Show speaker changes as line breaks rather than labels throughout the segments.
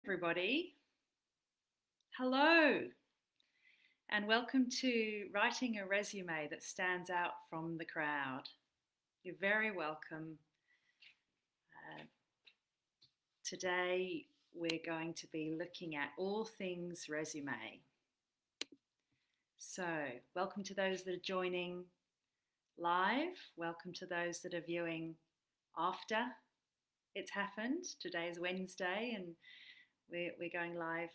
Everybody. Hello, and welcome to Writing a Resume that Stands Out from the Crowd. You're very welcome. Today, we're going to be looking at all things resume. So, welcome to those that are joining live. Welcome to those that are viewing after it's happened. Today is Wednesday, and we're going live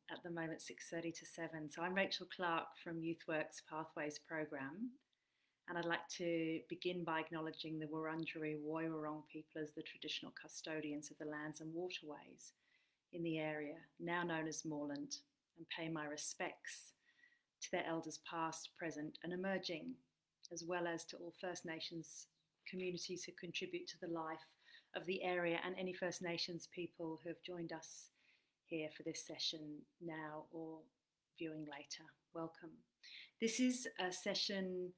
at the moment 6:30 to 7. So I'm Rachel Clark from Youthworx Pathways Program, and I'd like to begin by acknowledging the Wurundjeri Woiwurrung people as the traditional custodians of the lands and waterways in the area, now known as Moreland, and pay my respects to their elders past, present and emerging, as well as to all First Nations communities who contribute to the life of the area and any First Nations people who have joined us here for this session now or viewing later. Welcome. This is session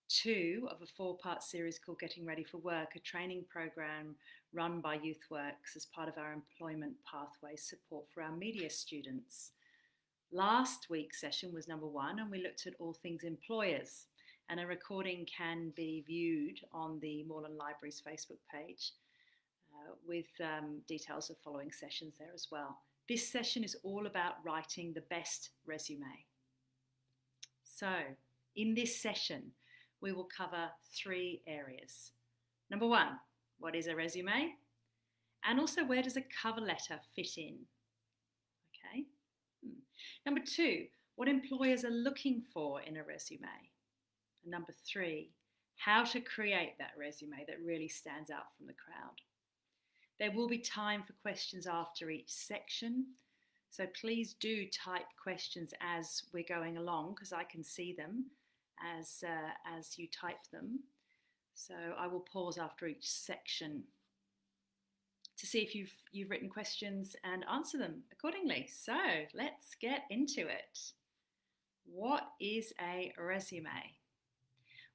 2 of a 4-part series called Getting Ready for Work, a training program run by Youthworx as part of our Employment Pathways support for our media students. Last week's session was number 1, and we looked at all things employers, and a recording can be viewed on the Moreland Library's Facebook page with details of following sessions there as well. This session is all about writing the best resume. So, in this session, we will cover 3 areas. Number 1, what is a resume? And also, where does a cover letter fit in? Okay. Number 2, what employers are looking for in a resume. And number 3, how to create that resume that really stands out from the crowd. There will be time for questions after each section, so please do type questions as we're going along, because I can see them as you type them. So I will pause after each section to see if you've written questions and answer them accordingly. So let's get into it. What is a resume?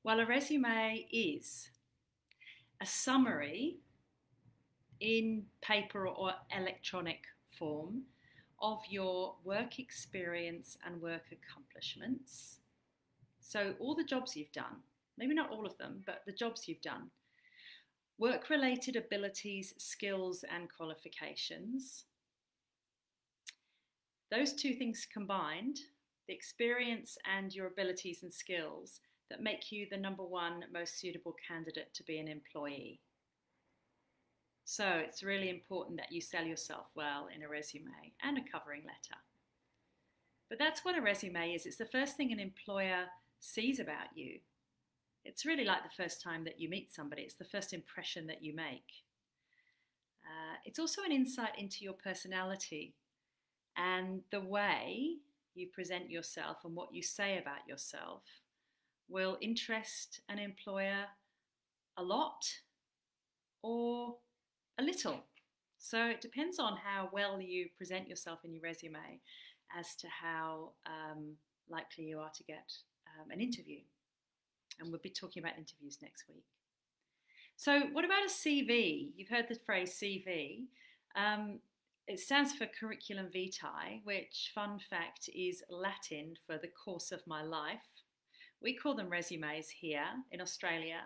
Well, a resume is a summary in paper or electronic form of your work experience and work accomplishments. So all the jobs you've done, maybe not all of them, but the jobs you've done. Work-related abilities, skills and qualifications. Those 2 things combined, the experience and your abilities and skills, that make you the number 1 most suitable candidate to be an employee. So it's really important that you sell yourself well in a resume and a covering letter. But that's what a resume is. It's the first thing an employer sees about you. It's really like the first time that you meet somebody. It's the first impression that you make. It's also an insight into your personality and the way you present yourself and what you say about yourself will interest an employer a lot or a little. So it depends on how well you present yourself in your resume as to how likely you are to get an interview. And we'll be talking about interviews next week. So what about a CV? You've heard the phrase CV. It stands for Curriculum Vitae, which, fun fact, is Latin for the course of my life. We call them resumes here in Australia.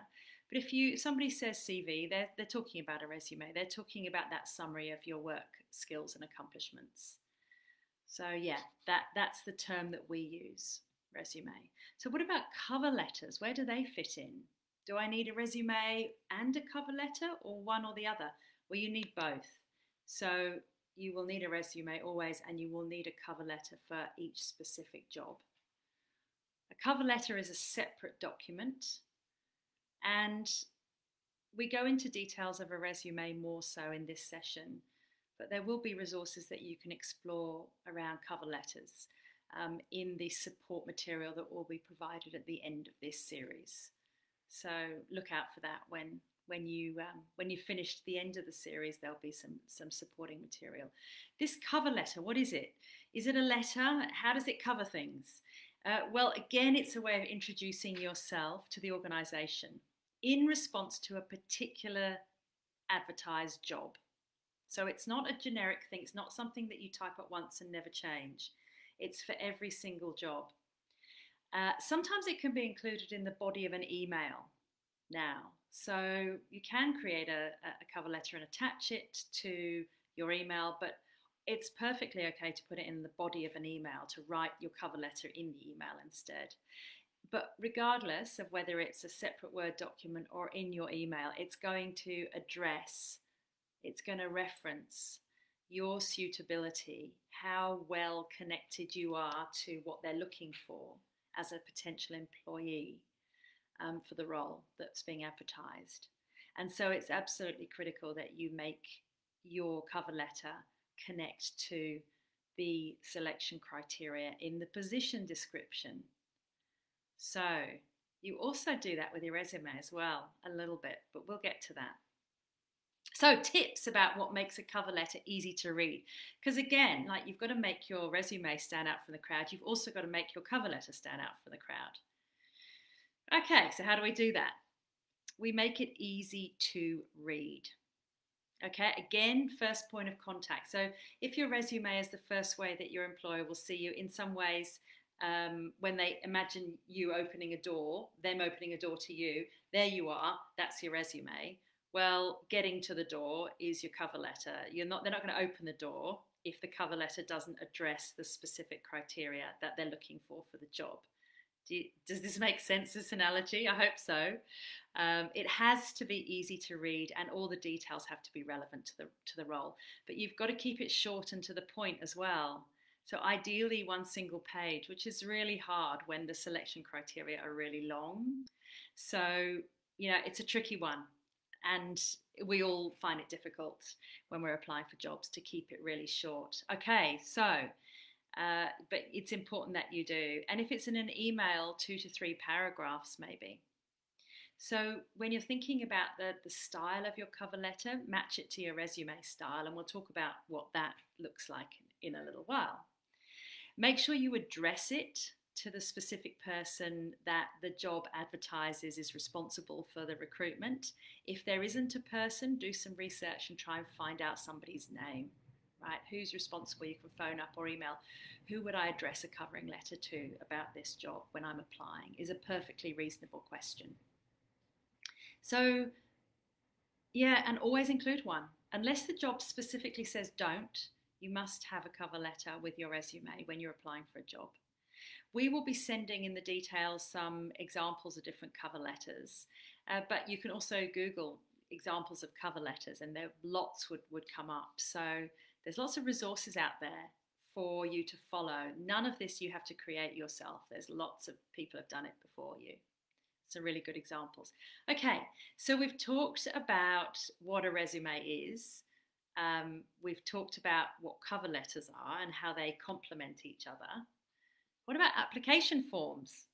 But if somebody says CV, they're talking about a resume. They're talking about that summary of your work skills and accomplishments. So yeah, that's the term that we use, resume. So what about cover letters? Where do they fit in? Do I need a resume and a cover letter, or one or the other? Well, you need both. So you will need a resume always, and you will need a cover letter for each specific job. A cover letter is a separate document, and we go into details of a resume more so in this session, but there will be resources that you can explore around cover letters in the support material that will be provided at the end of this series. So look out for that when you finish the end of the series. There'll be some supporting material. This cover letter, what is it? Is it a letter? How does it cover things? Well, again, it's a way of introducing yourself to the organisation in response to a particular advertised job. So it's not a generic thing. It's not something that you type up once and never change. It's for every single job. Sometimes it can be included in the body of an email now. So you can create a cover letter and attach it to your email, but it's perfectly okay to put it in the body of an email, to write your cover letter in the email instead. But regardless of whether it's a separate Word document or in your email, it's going to address, it's going to reference your suitability, how well connected you are to what they're looking for as a potential employee for the role that's being advertised. And so it's absolutely critical that you make your cover letter connect to the selection criteria in the position description. So you also do that with your resume as well, a little bit, but we'll get to that. So tips about what makes a cover letter easy to read. Because again, like, you've got to make your resume stand out from the crowd. You've also got to make your cover letter stand out from the crowd. Okay, so how do we do that? We make it easy to read. Okay, again, first point of contact. So if your resume is the first way that your employer will see you, in some ways, when they imagine you opening a door, them opening a door to you, there you are, that's your resume. Well, getting to the door is your cover letter. They're not going to open the door if the cover letter doesn't address the specific criteria that they're looking for the job. Does this make sense, this analogy? I hope so. It has to be easy to read, and all the details have to be relevant to the role. But you've got to keep it short and to the point as well. So ideally one single page, which is really hard when the selection criteria are really long. So, it's a tricky one. And we all find it difficult when we're applying for jobs to keep it really short. Okay, so, but it's important that you do. And if it's in an email, 2 to 3 paragraphs maybe. So when you're thinking about the style of your cover letter, match it to your resume style, and we'll talk about what that looks like in a little while. Make sure you address it to the specific person that the job advertises is responsible for the recruitment. If there isn't a person, do some research and try and find out somebody's name, right? Who's responsible? You can phone up or email. Who would I address a covering letter to about this job when I'm applying? Is a perfectly reasonable question. So, yeah, and always include one. Unless the job specifically says don't, you must have a cover letter with your resume when you're applying for a job. We will be sending in the details some examples of different cover letters, but you can also Google examples of cover letters, and there lots would come up. So there's lots of resources out there for you to follow. None of this you have to create yourself. There's lots of people have done it before you. Some really good examples. Okay, so we've talked about what a resume is. We've talked about what cover letters are and how they complement each other. What about application forms?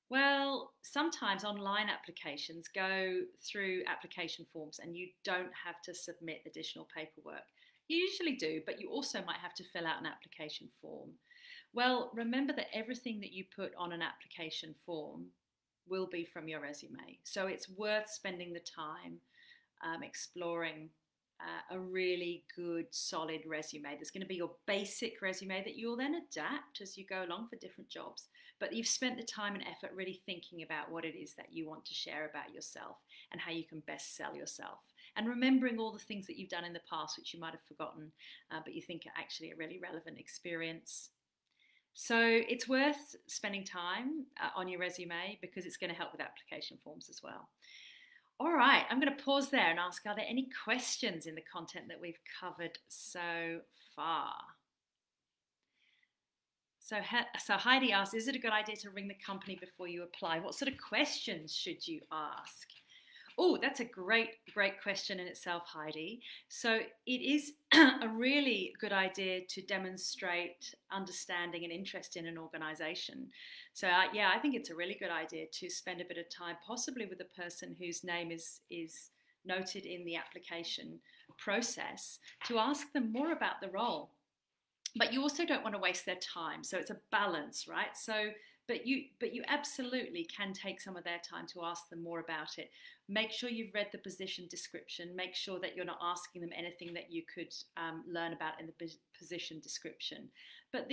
Well, sometimes online applications go through application forms and you don't have to submit additional paperwork. You usually do, but you also might have to fill out an application form. Well, remember that everything that you put on an application form will be from your resume. So it's worth spending the time exploring a really good, solid resume. There's going to be your basic resume that you'll then adapt as you go along for different jobs. But you've spent the time and effort really thinking about what it is that you want to share about yourself and how you can best sell yourself. And remembering all the things that you've done in the past, which you might have forgotten, but you think are actually a really relevant experience. So it's worth spending time on your resume because it's going to help with application forms as well. All right, I'm going to pause there and ask, are there any questions in the content that we've covered so far? So Heidi asks, is it a good idea to ring the company before you apply? What sort of questions should you ask? Oh, that's a great question in itself, Heidi. So it is a really good idea to demonstrate understanding and interest in an organisation. So yeah, I think it's a really good idea to spend a bit of time, possibly with a person whose name is noted in the application process, to ask them more about the role. But you also don't want to waste their time. So it's a balance, right? So but you absolutely can take some of their time to ask them more about it. Make sure you've read the position description. Make sure that you're not asking them anything that you could learn about in the position description. But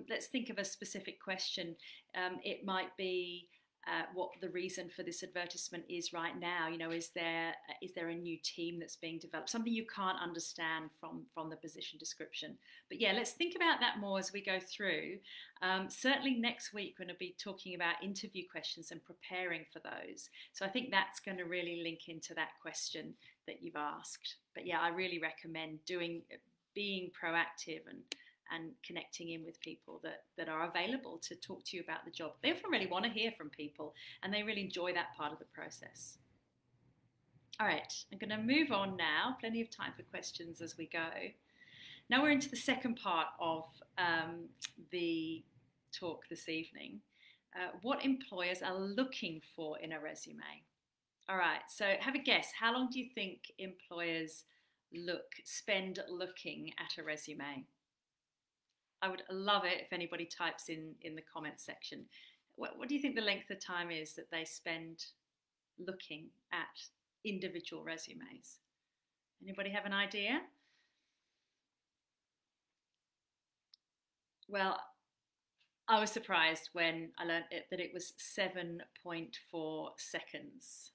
let's think of a specific question. It might be what the reason for this advertisement is right now. You know, is there a new team that's being developed? Something you can't understand from the position description. But yeah, let's think about that more as we go through. Certainly next week we're going to be talking about interview questions and preparing for those. So I think that's going to really link into that question that you've asked. But yeah, I really recommend being proactive and connecting in with people that are available to talk to you about the job. They often really want to hear from people, and they really enjoy that part of the process. All right, I'm going to move on now. Plenty of time for questions as we go. Now we're into the second part of the talk this evening. What employers are looking for in a resume. All right, so have a guess. How long do you think employers spend looking at a resume? I would love it if anybody types in the comments section. What do you think the length of time is that they spend looking at individual resumes? Anybody have an idea? Well, I was surprised when I learned that it was 7.4 seconds,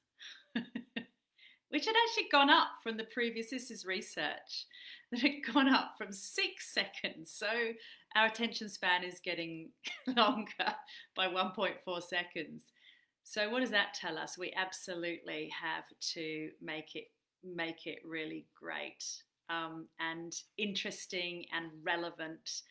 which had actually gone up from the previous, this is research, that had gone up from 6 seconds. So our attention span is getting longer by 1.4 seconds. So what does that tell us? We absolutely have to make it really great and interesting and relevant.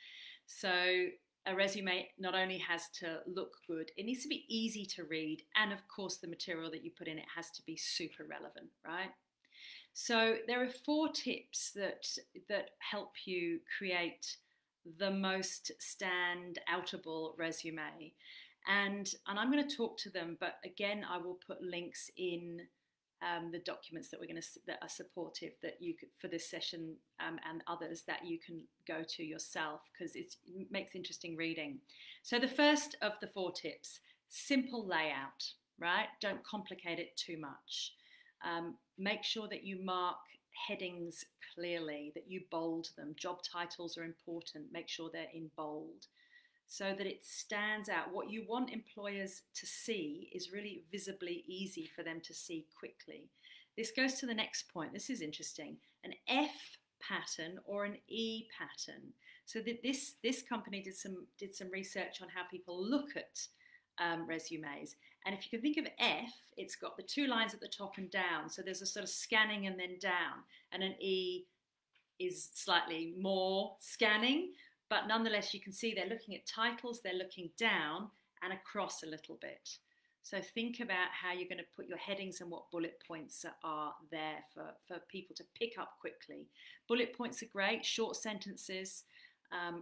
So a resume not only has to look good, it needs to be easy to read, and of course the material that you put in it has to be super relevant, right? So there are 4 tips that help you create the most stand-outable resume, and I'm going to talk to them, but again I will put links in the documents that that are supportive that you could, for this session and others, that you can go to yourself, because it makes interesting reading. So the first of the 4 tips: simple layout, right? Don't complicate it too much. Make sure that you mark headings clearly, that you bold them. Job titles are important. Make sure they're in bold so that it stands out. What you want employers to see is really visibly easy for them to see quickly. This goes to the next point. This is interesting. An F pattern or an E pattern. So that this company did some research on how people look at resumes. And if you can think of F, it's got the 2 lines at the top and down. So there's a sort of scanning and then down. And an E is slightly more scanning, but nonetheless you can see they're looking at titles, they're looking down and across a little bit. So think about how you're going to put your headings and what bullet points are there for people to pick up quickly. Bullet points are great. Short sentences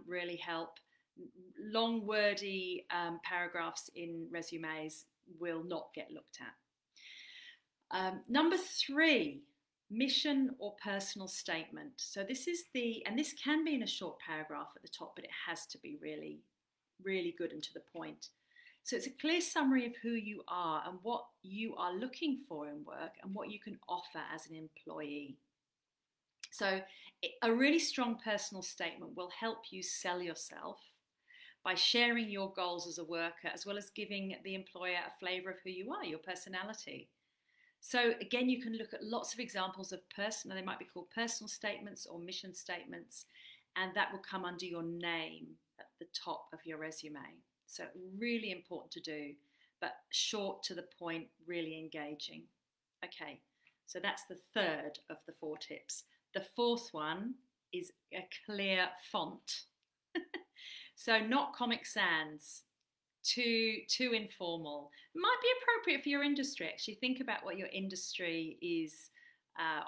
really help. Long wordy paragraphs in resumes will not get looked at. Number 3, mission or personal statement. So this is and this can be in a short paragraph at the top, but it has to be really, really good and to the point. So it's a clear summary of who you are and what you are looking for in work and what you can offer as an employee. So a really strong personal statement will help you sell yourself by sharing your goals as a worker, as well as giving the employer a flavour of who you are, your personality. So again, you can look at lots of examples of they might be called personal statements or mission statements, and that will come under your name at the top of your resume. So really important to do, but short, to the point, really engaging. Okay, so that's the 3rd of the 4 tips. The 4th one is a clear font. So not Comic Sans, too informal. Might be appropriate for your industry, actually. Think about what your industry is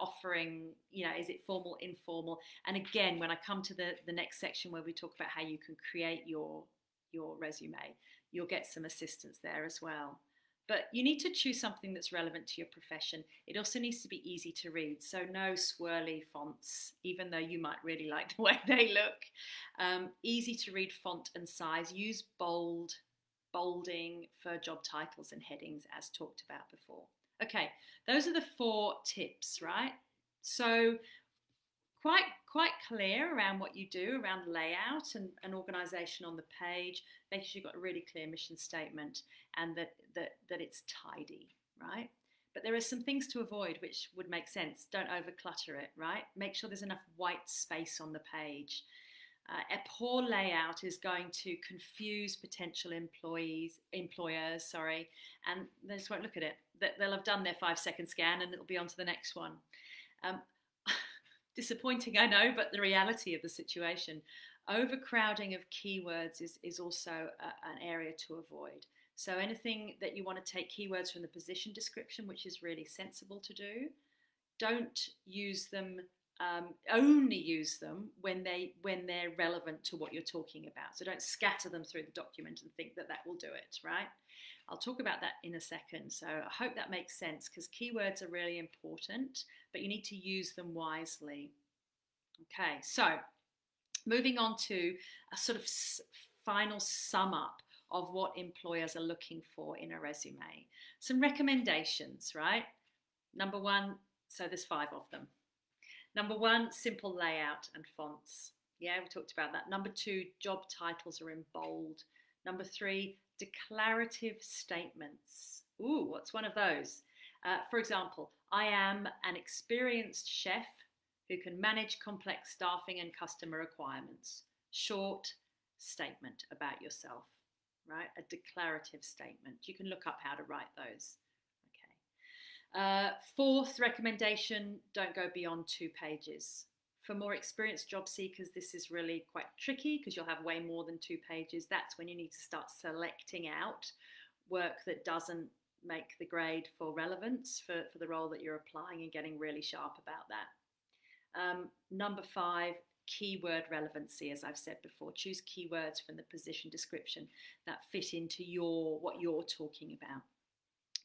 offering. You know, is it formal, informal? And again, when I come to the next section where we talk about how you can create your resume, you'll get some assistance there as well. But you need to choose something that's relevant to your profession. It also needs to be easy to read, so no swirly fonts, even though you might really like the way they look. Easy to read font and size. Use bolding for job titles and headings, as talked about before. Okay, those are the 4 tips, right? So quite clear around what you do, around layout and organisation on the page, making sure you've got a really clear mission statement and that it's tidy, right? But there are some things to avoid which would make sense. Don't overclutter it, right? Make sure there's enough white space on the page. A poor layout is going to confuse potential employers, and they just won't look at it. They'll have done their 5-second scan and it'll be on to the next one. Disappointing, I know, but the reality of the situation. Overcrowding of keywords is also an area to avoid. So anything that you want to take keywords from the position description, which is really sensible to do, don't use them, only use them when they're relevant to what you're talking about. So don't scatter them through the document and think that will do it, right? I'll talk about that in a second. So I hope that makes sense, because keywords are really important, but you need to use them wisely. Okay, so moving on to a sort of final sum up of what employers are looking for in a resume. Some recommendations, right? Number 1, so there's 5 of them. Number 1, simple layout and fonts. Yeah, we talked about that. Number 2, job titles are in bold. Number 3, declarative statements. Ooh, what's one of those? For example, I am an experienced chef who can manage complex staffing and customer requirements. Short statement about yourself, right? A declarative statement. You can look up how to write those. Okay. 4th recommendation, don't go beyond 2 pages. For more experienced job seekers, this is really quite tricky because you'll have way more than 2 pages. That's when you need to start selecting out work that doesn't make the grade for relevance for the role that you're applying, and getting really sharp about that. Number 5, keyword relevancy. As I've said before, choose keywords from the position description that fit into what you're talking about.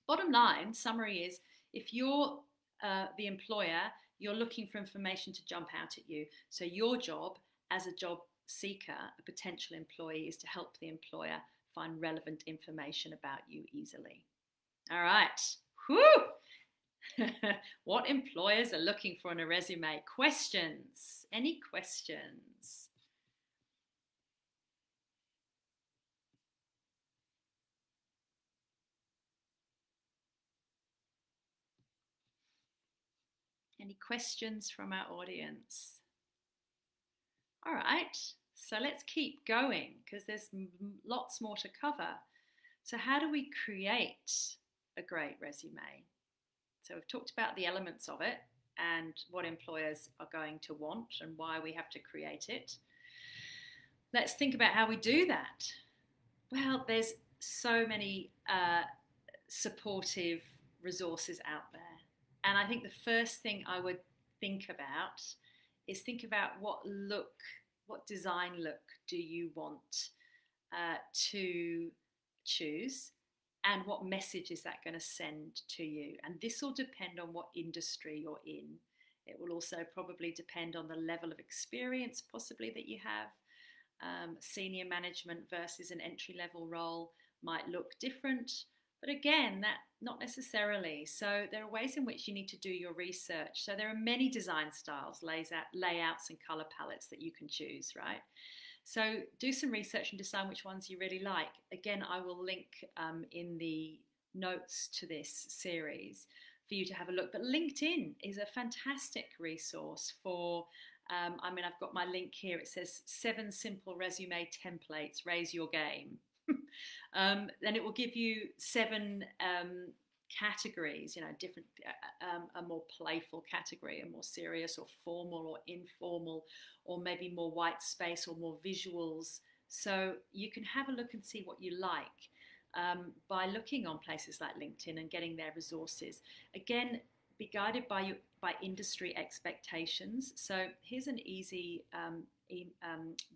Bottom line, summary is, if you're the employer, you're looking for information to jump out at you. So your job as a job seeker, a potential employee, is to help the employer find relevant information about you easily. All right. Whew! What employers are looking for in a resume? Questions? Any questions? Any questions from our audience? All right, so let's keep going because there's lots more to cover. So how do we create a great resume? So we've talked about the elements of it and what employers are going to want and why we have to create it. Let's think about how we do that. Well, there's so many supportive resources out there. And I think the first thing I would think about is think about what design look do you want to choose, and what message is that going to send to you. And this will depend on what industry you're in. It will also probably depend on the level of experience possibly that you have. Senior management versus an entry-level role might look different. But again, that not necessarily. So there are ways in which you need to do your research. So there are many design styles, layouts and color palettes that you can choose, right? So do some research and decide which ones you really like. Again, I will link in the notes to this series for you to have a look. But LinkedIn is a fantastic resource for, I've got my link here. It says 7 simple resume templates, raise your game. Then it will give you 7 categories, different, a more playful category, a more serious or formal or informal, or maybe more white space or more visuals. So you can have a look and see what you like by looking on places like LinkedIn and getting their resources. Again, be guided by industry expectations. So here's an easy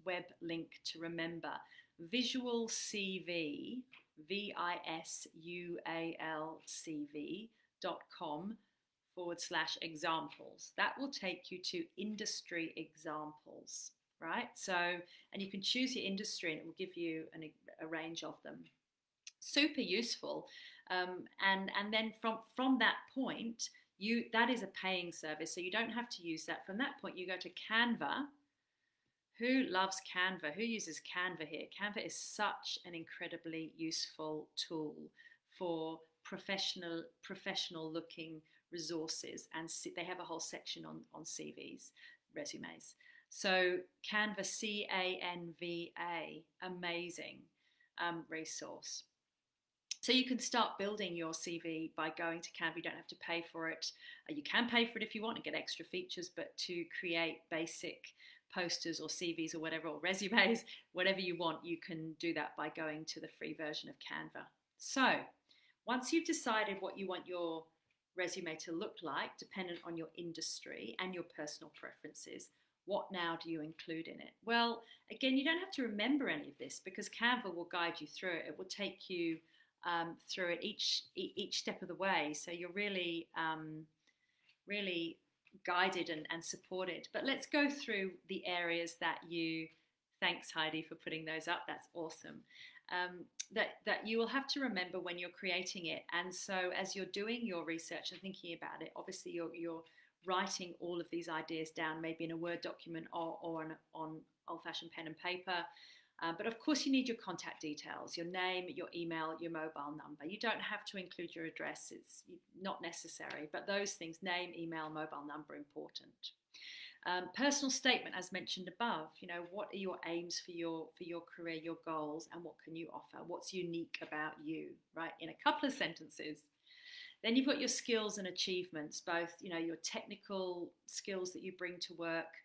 web link to remember. Visual CV visualcv.com/examples. That will take you to industry examples, right? So, and you can choose your industry and it will give you a range of them. Super useful. And then from that point, that is a paying service, so you don't have to use that. From that point, you go to Canva. Who loves Canva? Who uses Canva here? Canva is such an incredibly useful tool for professional looking resources, and they have a whole section on CVs, resumes. So Canva, Canva, amazing resource. So you can start building your CV by going to Canva. You don't have to pay for it. You can pay for it if you want to get extra features, but to create basic posters or CVs or whatever, or resumes, whatever you want, you can do that by going to the free version of Canva. So once you've decided what you want your resume to look like, dependent on your industry and your personal preferences, what now do you include in it? Well, again, you don't have to remember any of this because Canva will guide you through it. It will take you through it each step of the way. So you're really, really guided and supported. But let's go through the areas that thanks Heidi for putting those up, that's awesome, that you will have to remember when you're creating it. And so as you're doing your research and thinking about it, obviously you're writing all of these ideas down, maybe in a Word document or on old-fashioned pen and paper. But of course you need your contact details, your name, your email, your mobile number. You don't have to include your address, it's not necessary, but those things, name, email, mobile number, important. Personal statement, as mentioned above, what are your aims for your career, your goals, and what can you offer? What's unique about you, right? In a couple of sentences. Then you've got your skills and achievements, both, your technical skills that you bring to work,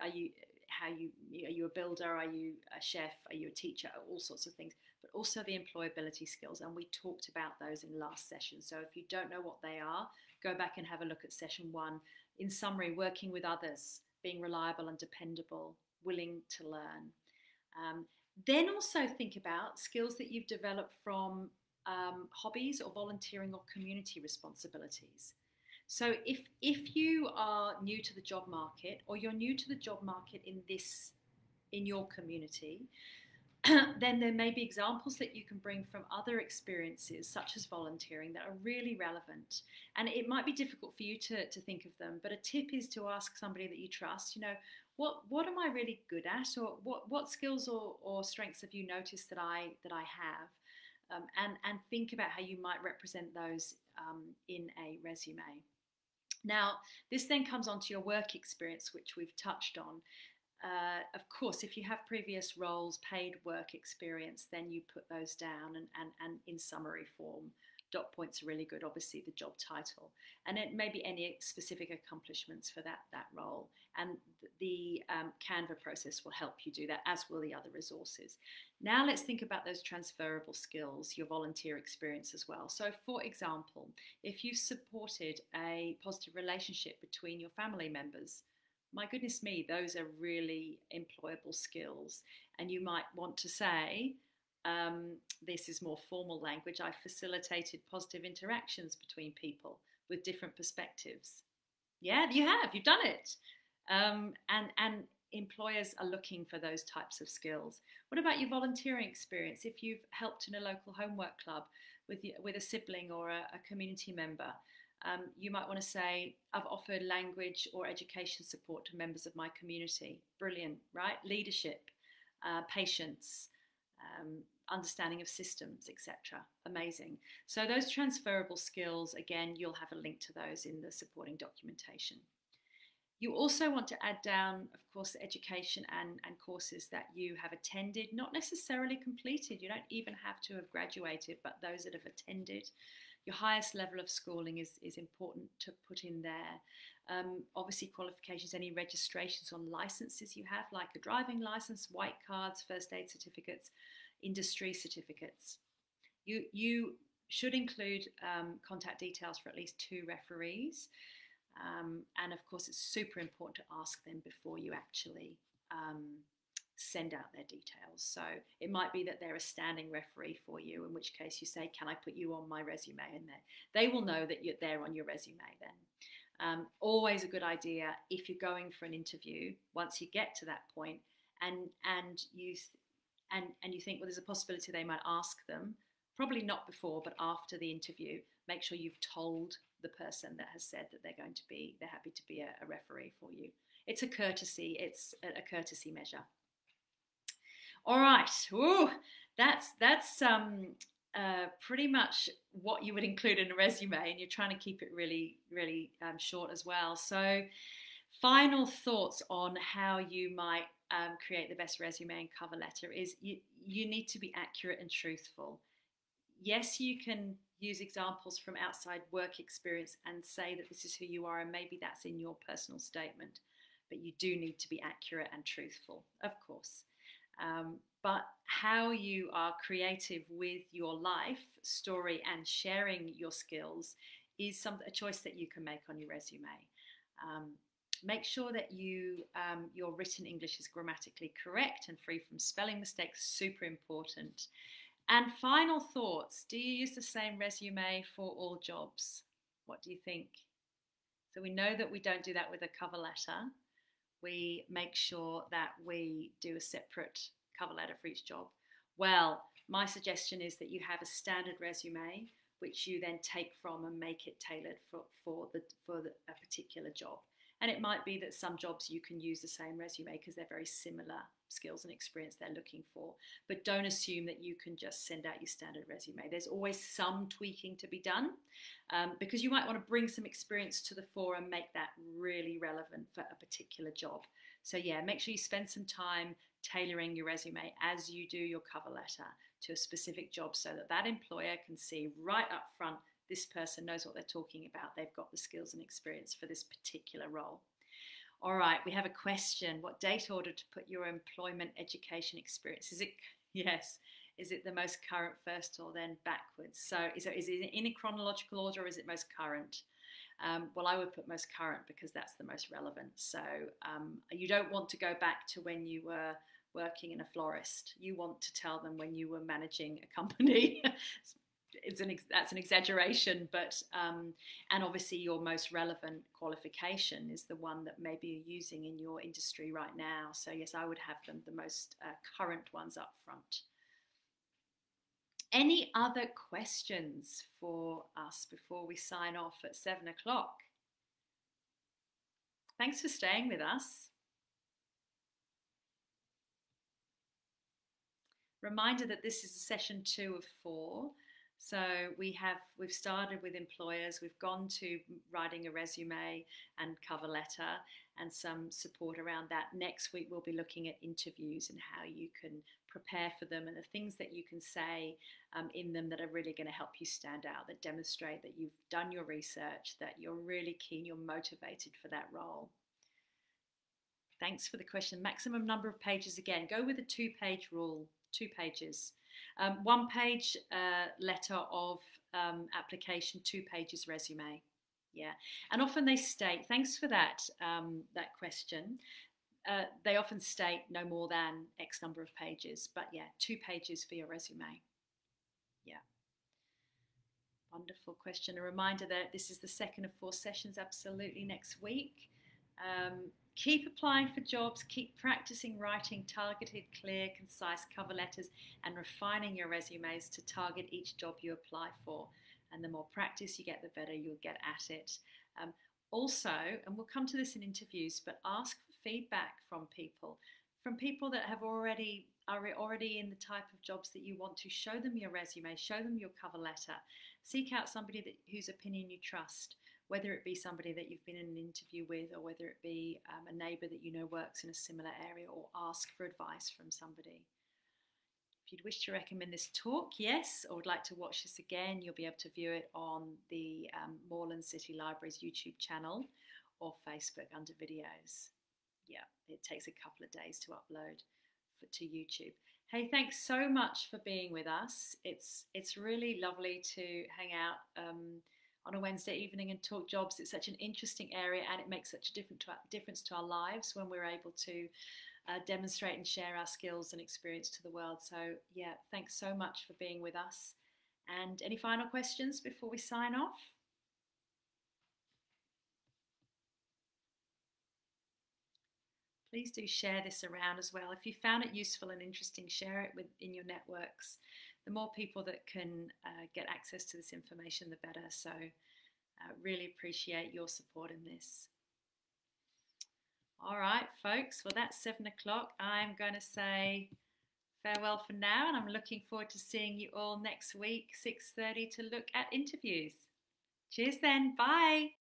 are you a builder, are you a chef, are you a teacher, all sorts of things, but also the employability skills. And we talked about those in last session. So if you don't know what they are, go back and have a look at session 1. In summary, working with others, being reliable and dependable, willing to learn. Then also think about skills that you've developed from hobbies or volunteering or community responsibilities. So if you are new to the job market, or you're new to the job market in your community, then there may be examples that you can bring from other experiences, such as volunteering, that are really relevant. And it might be difficult for you to think of them, but a tip is to ask somebody that you trust, what am I really good at, or what skills or strengths have you noticed that I have, and think about how you might represent those in a resume. Now, this then comes onto your work experience, which we've touched on. Of course, if you have previous roles, paid work experience, then you put those down and in summary form. Dot points are really good, obviously the job title, and it may be any specific accomplishments for that role. And the Canva process will help you do that, as will the other resources. Now let's think about those transferable skills, your volunteer experience as well. So for example, if you've supported a positive relationship between your family members, my goodness me, those are really employable skills. And you might want to say, this is more formal language, I've facilitated positive interactions between people with different perspectives. Yeah, you've done it. And employers are looking for those types of skills. What about your volunteering experience? If you've helped in a local homework club with a sibling or a community member, you might want to say, I've offered language or education support to members of my community. Brilliant, right? Leadership, patience, understanding of systems, etc. Amazing. So those transferable skills, again, you'll have a link to those in the supporting documentation. You also want to add down, of course, education and courses that you have attended, not necessarily completed. You don't even have to have graduated, but those that have attended. Your highest level of schooling is important to put in there. Obviously qualifications, any registrations on licenses you have, like a driving license, white cards, first aid certificates, industry certificates. You should include contact details for at least 2 referees. And of course, it's super important to ask them before you actually send out their details. So it might be that they're a standing referee for you, in which case you say, can I put you on my resume? And they will know that they're on your resume then. Always a good idea if you're going for an interview, once you get to that point and you think, well, there's a possibility they might ask them, probably not before, but after the interview, make sure you've told the person that has said that they're happy to be a referee for you. It's a courtesy measure. All right. Ooh, that's pretty much what you would include in a resume, and you're trying to keep it really, really short as well. So final thoughts on how you might create the best resume and cover letter is you need to be accurate and truthful. Yes, you can use examples from outside work experience and say that this is who you are, and maybe that's in your personal statement, but you do need to be accurate and truthful, of course. But how you are creative with your life story and sharing your skills is a choice that you can make on your resume. Make sure that your written English is grammatically correct and free from spelling mistakes, super important. And final thoughts, do you use the same resume for all jobs? What do you think? So we know that we don't do that with a cover letter. We make sure that we do a separate cover letter for each job. Well, my suggestion is that you have a standard resume, which you then take from and make it tailored for a particular job. And it might be that some jobs you can use the same resume because they're very similar skills and experience they're looking for. But don't assume that you can just send out your standard resume. There's always some tweaking to be done because you might want to bring some experience to the fore and make that really relevant for a particular job. So yeah, make sure you spend some time tailoring your resume as you do your cover letter to a specific job so that employer can see right up front, this person knows what they're talking about. They've got the skills and experience for this particular role. All right, we have a question. What date order to put your employment education experience? Is it the most current first or then backwards? So is it in a chronological order or is it most current? Well, I would put most current because that's the most relevant. So you don't want to go back to when you were working in a florist. You want to tell them when you were managing a company. That's an exaggeration, but and obviously your most relevant qualification is the one that maybe you're using in your industry right now. So yes, I would have them the most current ones up front. Any other questions for us before we sign off at 7 o'clock? Thanks for staying with us. Reminder that this is session 2 of 4. So we've started with employers, we've gone to writing a resume and cover letter and some support around that. Next week we'll be looking at interviews and how you can prepare for them and the things that you can say in them that are really going to help you stand out, that demonstrate that you've done your research, that you're really keen, you're motivated for that role. Thanks for the question. Maximum number of pages again. Go with a 2-page rule, 2 pages. 1 page letter of application, 2 pages resume. Yeah, and often they state, thanks for that question. They often state no more than X number of pages, but yeah, 2 pages for your resume. Yeah. Wonderful question. A reminder that this is the second of 4 sessions, absolutely, next week. Keep applying for jobs, keep practicing writing targeted, clear, concise cover letters and refining your resumes to target each job you apply for. And the more practice you get, the better you'll get at it. Also, and we'll come to this in interviews, but ask for feedback from people that are already in the type of jobs that you want to. Show them your resume, show them your cover letter. Seek out somebody whose opinion you trust, whether it be somebody that you've been in an interview with or whether it be a neighbour that you know works in a similar area, or ask for advice from somebody. If you'd wish to recommend this talk, yes, or would like to watch this again, you'll be able to view it on the Moreland City Library's YouTube channel or Facebook under videos. Yeah, it takes a couple of days to upload to YouTube. Hey, thanks so much for being with us. It's really lovely to hang out on a Wednesday evening and talk jobs. It's such an interesting area and it makes such a difference to our lives when we're able to demonstrate and share our skills and experience to the world. So yeah, thanks so much for being with us. And any final questions before we sign off? Please do share this around as well. If you found it useful and interesting, share it in your networks. The more people that can get access to this information, the better. So really appreciate your support in this. All right, folks. Well, that's 7 o'clock. I'm going to say farewell for now, and I'm looking forward to seeing you all next week, 6:30, to look at interviews. Cheers then. Bye.